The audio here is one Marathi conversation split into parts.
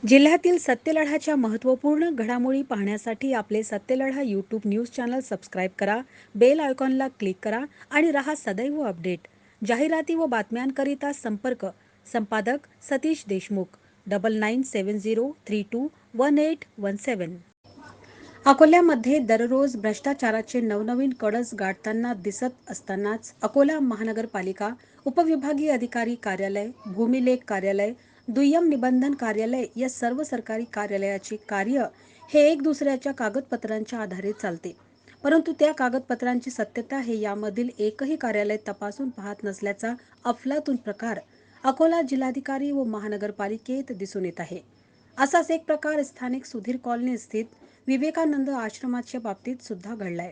जिल्ह्यातील सत्यलढाच्या महत्त्वपूर्ण घडामोडी पाहण्यासाठी आपले Satyaladha YouTube news channel subscribe करा, बेल आयकॉनला क्लिक करा आणि रहा सदैव अपडेट. जाहिराती व बातम्यांकरिता संपर्क संपादक सतीश देशमुख 9970321817. अकोल्यामध्ये दररोज भ्रष्टाचाराचे नवनवीन कळस गाठताना दिसत असतानाच अकोला महानगरपालिका उपविभागीय अधिकारी कार्यालय, भूमिलेख कार्यालय, दुय्यम निबंधन कार्यालय या सर्व सरकारी कार्यालयाचे कार्य हे एक दुसऱ्याच्या कागदपत्रांच्या आधारे चालते. परंतु त्या कागदपत्रांची सत्यता हे यामधील एकही कार्यालय तपासून पाहत नसल्याचा अफलातून प्रकार अकोला जिल्हाधिकारी व महानगरपालिकेत दिसून येत आहे. असाच एक प्रकार स्थानिक सुधीर कॉलनी स्थित विवेकानंद आश्रमाच्या बाबतीत सुद्धा घडलाय.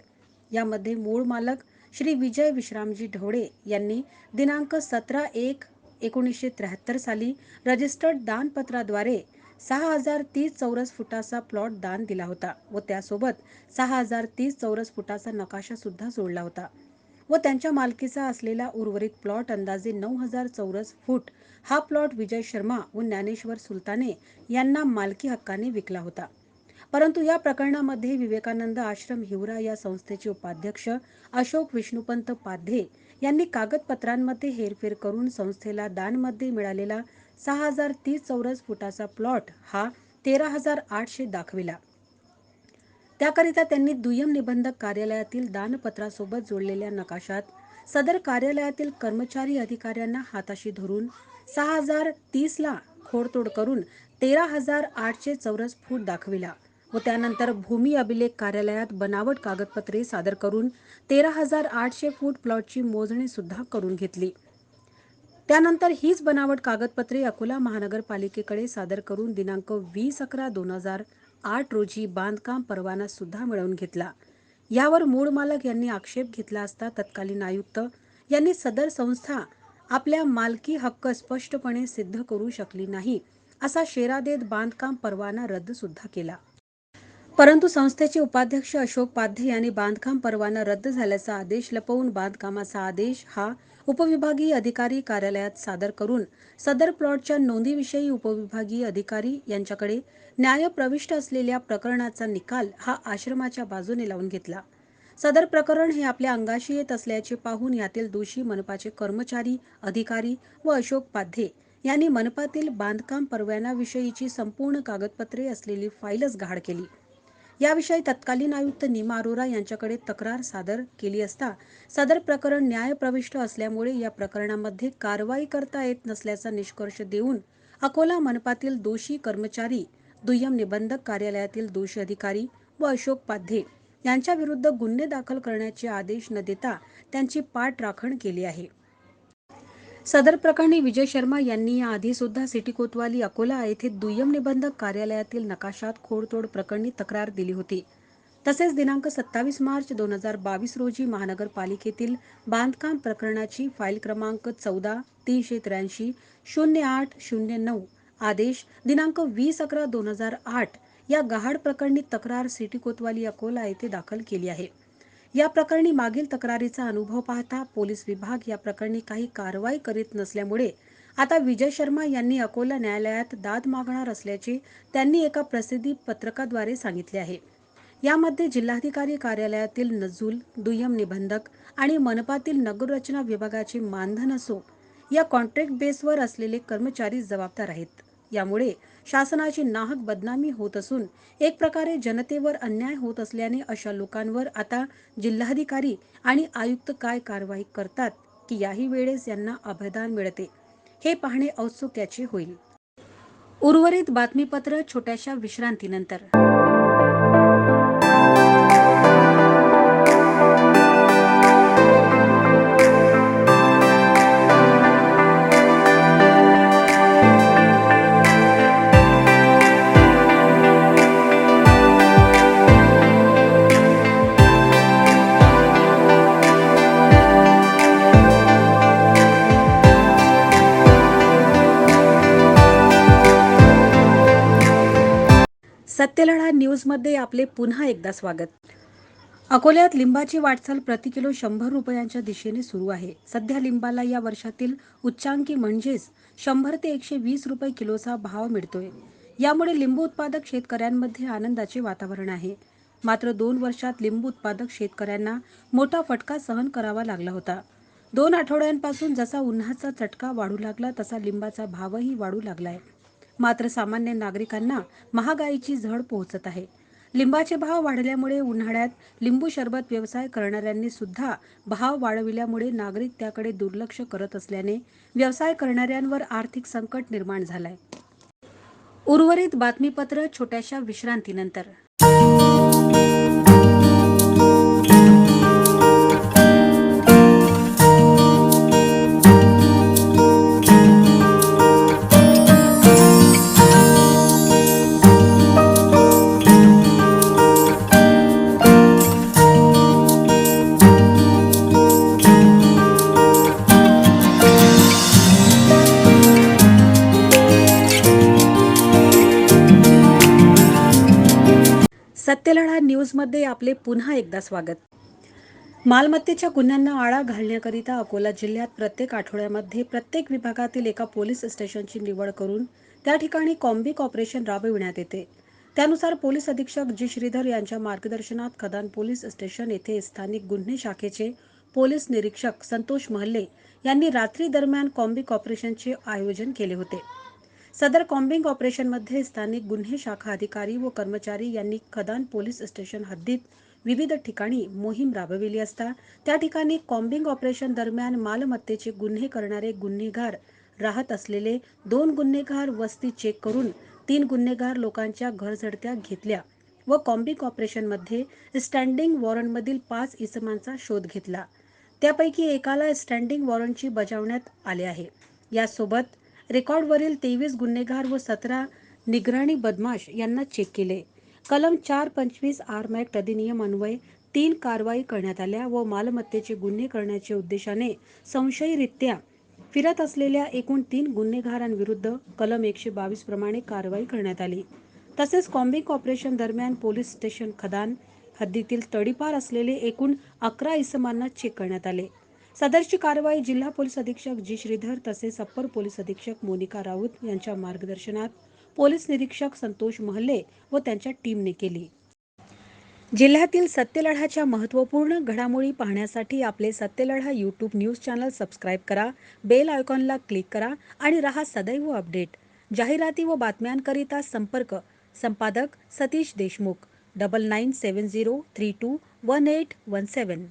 यामध्ये मूळ मालक श्री विजय विश्रामजी ढवळे यांनी दिनांक 17/1/1973 साली रजिस्टर्ड दानपत्राद्वारे 6030 चौरस फुटाचा प्लॉट दान दिला होता व त्यासोबत 6030 चौरस फुटाचा नकाशा सुद्धा जोडला होता व त्यांच्या मालकीचा असलेला उर्वरित प्लॉट अंदाजे 9000 चौरस फूट हा प्लॉट विजय शर्मा व ज्ञानेश्वर सुलताने यांना मालकी हक्काने विकला होता. परंतु या प्रकरणामध्ये विवेकानंद आश्रम हिवरा या संस्थेचे उपाध्यक्ष अशोक विष्णुपंत पाध्ये यांनी कागदपत्रांमध्ये हेरफेर करून संस्थेला दानमध्ये मिळालेला 6030 चौरस फुटाचा प्लॉट हा 13800 दाखविला. त्याकरिता त्यांनी दुय्यम निबंधक कार्यालयातील दानपत्रासोबत जोडलेल्या नकाशात सदर कार्यालयातील कर्मचारी अधिकाऱ्यांना हाताशी धरून 6030 ला खोडतोड करून 13800 चौरस फूट दाखविला व त्यानंतर भूमी अभिलेख कार्यालयात बनावट कागदपत्रे सादर करून 13800 फूट प्लॉटची मोजणी सुद्धा करून घेतली. त्यानंतर हीच बनावट कागदपत्रे अकोला महानगरपालिकेकडे सादर करून दिनांक 20/11/2008 रोजी बांधकाम परवाना सुद्धा मिळवून घेतला. यावर मूळ मालक यांनी आक्षेप घेतला असता तत्कालीन आयुक्त यांनी सदर संस्था आपल्या मालकी हक्क स्पष्टपणे सिद्ध करू शकली नाही असा शेरा देत बांधकाम परवाना रद्द सुद्धा केला. परंतु संस्थेचे उपाध्यक्ष अशोक पाध्ये यांनी बांधकाम परवाना रद्द झाल्याचा आदेश लपवून बांधकामाचा आदेश हा उपविभागीय अधिकारी कार्यालयात सादर करून सदर प्लॉटच्या नोंदीविषयी उपविभागीय अधिकारी यांच्याकडे न्यायप्रविष्ट असलेल्या प्रकरणाचा निकाल हा आश्रमाच्या बाजूने लावून घेतला. सदर प्रकरण हे आपल्या अंगाशी येत असल्याचे पाहून यातील दोषी मनपाचे कर्मचारी, अधिकारी व अशोक पाध्ये यांनी मनपातील बांधकाम परवान्याविषयीची संपूर्ण कागदपत्रे असलेली फाईलच गहाळ केली. याविषयी तत्कालीन आयुक्त नीमा अरोरा यांच्याकडे तक्रार सादर केली असता सदर प्रकरण न्यायप्रविष्ट असल्यामुळे या प्रकरणामध्ये कारवाई करता येत नसल्याचा निष्कर्ष देऊन अकोला मनपातील दोषी कर्मचारी, दुय्यम निबंधक कार्यालयातील दोषी अधिकारी व अशोक पाध्ये यांच्या विरुद्ध गुन्हे दाखल करण्याचे आदेश न देता त्यांची पाठराखण केली आहे. सदर प्रकरणी विजय शर्मा यांनी याआधी सुद्धा सिटी कोतवाली अकोला येथे दुय्यम निबंधक कार्यालयातील नकाशात खोडतोड प्रकरणी तक्रार दिली होती. तसेच दिनांक 27 मार्च 2022 रोजी महानगरपालिकेतील बांधकाम प्रकरणाची फाईल क्रमांक 14-383-0809 आदेश दिनांक 20/11/2008 या गहाळ प्रकरणी तक्रार सिटी कोतवाली अकोला येथे दाखल केली आहे. या प्रकरणी मागील तक्रारीचा अनुभव पाहता पोलीस विभाग या प्रकरणी काही कारवाई करीत नसल्यामुळे आता विजय शर्मा यांनी अकोला न्यायालयात दाद मागणार असल्याचे त्यांनी एका प्रसिद्धी पत्रकाद्वारे सांगितले आहे. यामध्ये जिल्हाधिकारी कार्यालयातील नजूल, दुय्यम निबंधक आणि मनपातील नगररचना विभागाचे मानधन असो या कॉन्ट्रॅक्ट बेसवर असलेले कर्मचारी जबाबदार आहेत. यामुळे शासनाची नाहक बदनामी होत असून एक प्रकारे जनतेवर अन्याय होत असल्याने अशा लोकांवर आता जिल्हाधिकारी आणि आयुक्त काय कारवाई करतात की याही वेळेस यांना अभयदान मिळते हे पाहणे औत्सुक्याचे होईल. उर्वरित बातमीपत्र छोट्याशा विश्रांतीनंतर. सत्यलढा न्यूजमध्ये आपले पुन्हा एकदा स्वागत. अकोल्यात लिंबाची वाटचाल प्रति किलो 100 रुपयांच्या दिशेने सुरू आहे. सध्या लिंबाला या वर्षातील उच्चांकी म्हणजेच 100 ते 120 रुपये किलोचा भाव मिळतोय. यामुळे लिंबू उत्पादक शेतकऱ्यांमध्ये आनंदाचे वातावरण आहे. मात्र 2 वर्षात लिंबू उत्पादक शेतकऱ्यांना मोठा फटका सहन करावा लागला होता. 2 आठवड्यांपासून जसा उन्हाचा चटका वाढू लागला तसा लिंबाचा भावही वाढू लागलाय. मात्र सामान्य नागरिकांना महागाईची झळ पोहोचत आहे. लिंबाचे भाव वाढल्यामुळे उन्हाळ्यात लिंबू सरबत व्यवसाय करणाऱ्यांनी सुद्धा भाव वाढविल्यामुळे नागरिक त्याकडे दुर्लक्ष करत असल्याने व्यवसाय करणाऱ्यांवर आर्थिक संकट निर्माण झालंय. उर्वरित बातमीपत्र छोट्याशा विश्रांतीनंतर. सत्यलढा न्यूजमध्ये आपले पुन्हा एकदा स्वागत. मालमत्तेच्या गुन्ह्यांना आळा घालण्याकरिता अकोला जिल्ह्यात प्रत्येक आठवड्यामध्ये प्रत्येक विभागातील एका पोलीस स्टेशनची निवड करून त्या ठिकाणी कॉम्बिंग ऑपरेशन राबविण्यात येते. त्यानुसार पोलीस अधीक्षक जी श्रीधर यांच्या मार्गदर्शनात खदान पोलीस स्टेशन येथे स्थानिक गुन्हे शाखेचे पोलीस निरीक्षक संतोष महल्ले यांनी रात्री दरम्यान कॉम्बिंग ऑपरेशनचे आयोजन केले होते. सदर कॉम्बिंग ऑपरेशनमध्ये स्थानिक गुन्हे शाखा अधिकारी व कर्मचारी यांनी खदान पोलीस स्टेशन हद्दीत विविध ठिकाणी मोहीम राबविली असता त्या ठिकाणी कॉम्बिंग ऑपरेशन दरम्यान मालमत्तेचे गुन्हे करणारे गुन्हेगार राहत असलेले 2 गुन्हेगार वस्ती चेक करून 3 गुन्हेगार लोकांच्या घरझडत्या घेतल्या व कॉम्बिंग ऑपरेशनमध्ये स्टँडिंग वॉरंटमधील 5 इसमांचा शोध घेतला. त्यापैकी एकाला स्टँडिंग वॉरंटची बजावण्यात आले आहे. यासोबत रेकॉर्डवरील 23 गुन्हेगार व 17 निगराणी बदमाश यांना चेक केले. कलम 425 आर्म ॲक्ट अधिनियम अन्वये 3 कारवाई करण्यात आल्या व मालमत्तेचे गुन्हे करण्याच्या उद्देशाने संशयीरित्या फिरत असलेल्या एकूण 3 गुन्हेगारांविरुद्ध कलम 122 प्रमाणे कारवाई करण्यात आली. तसेच कॉम्बिंग ऑपरेशन दरम्यान पोलीस स्टेशन खदान हद्दीतील तडीपार असलेले एकूण 11 इसमांना चेक करण्यात आले. सदरची कारवाई जिल्हा पोलीस अधीक्षक जी श्रीधर तसेच अप्पर पोलीस अधीक्षक मोनिका राऊत यांच्या मार्गदर्शनात पोलीस निरीक्षक संतोष महल्ले व त्यांच्या टीमने केली. जिल्ह्यातील सत्यलढाच्या महत्त्वपूर्ण घडामोडी पाहण्यासाठी आपले Satyaladha YouTube news channel subscribe करा, बेल आयकॉनला क्लिक करा आणि रहा सदैव अपडेट. जाहिराती व बातम्यांकरिता संपर्क संपादक सतीश देशमुख 9970321817.